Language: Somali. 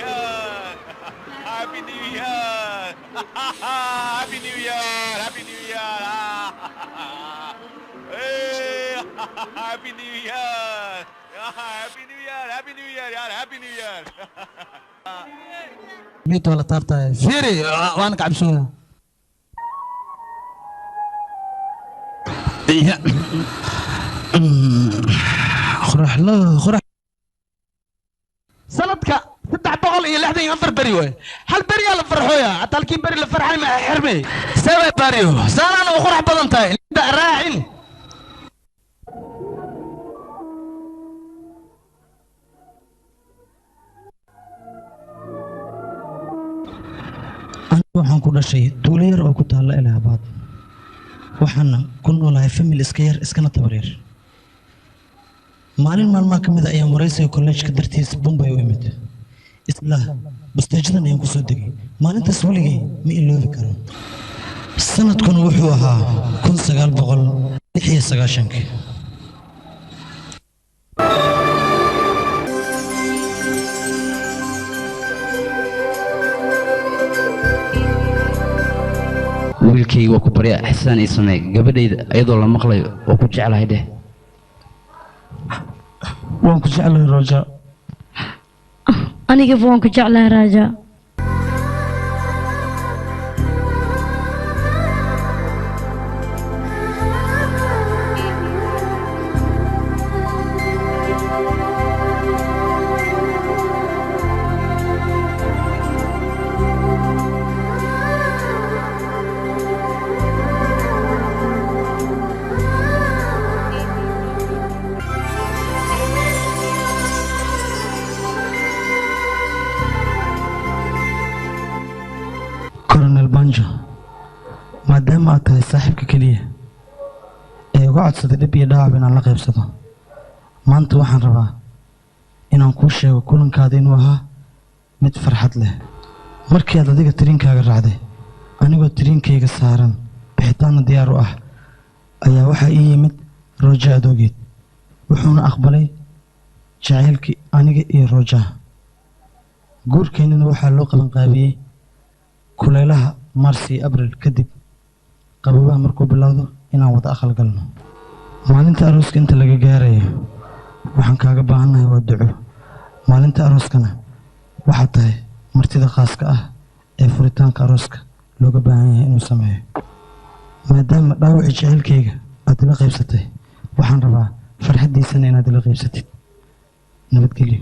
Year! Happy New Year! Happy New Year! Happy New Year! Hey! Happy New Year! Happy New Year! Happy New Year! यार Happy New Year! ميت ولا طرطة فيري وانا قاعد بسويها خرح لا خرح سندك فتح بغل إيه لحظة ينفر بريوه هل بري على فرحويا حتى الكين بري اللي فرحي ما حرمي سوي بريو صار أنا وخرح بدنتاي ده راعي waxaan ku dhashay tuulo yar oo ku taalla Ilaabaad waxaana ku noolahay family iska yar iskana tabareer maalin maalmaha kamid ah ayaan wareysiga college-ka dartiisa Bombay u imid isla bastajadan ayaan ku soo degay maalintaas waligay ma iloobi karo sanadkuna wuxuu ahaa 1996 wiilkay waa ku barya xisaan ay samee gabadhayda ayadoo la maqlayo oo ku jecelahay dheh waan ku jeclahay Raja aniga waan ku jeclahay Raja maadaama aad tahay saaxiibka kaliya ee uga codsaday dhib iyo dhaawab inaan la qaybsado maanta waxaan rabaa inaan kuu sheego kulankaada inuu ahaa mid farxad leh markii aad adiga tiriinkaaga raacday anigoo tiriinkayga saaran bixitaanna diyaar u ah ayaa waxaa ii yimid Roja adoogeed wuxuuna aqbalay jacaylkii aniga iyo Roja guurkeennana waxaa loo qabanqaabiyey kulaylaha Marsi Abril kadib qababaha markuu bilowdo inaan wada aqal galno maalinta arooska inta laga gaarayo waxaan kaaga baahanahay waa duco maalinta arooskana waxa tahay martida khaaska ah ee furitaanka arooska looga baahan yahay inuu sameeyo maadaama dhaawaci jacaylkayga aad ila qaybsatay waxaan rabaa farxadiisana inaad ila qaybsatid nabadgelyo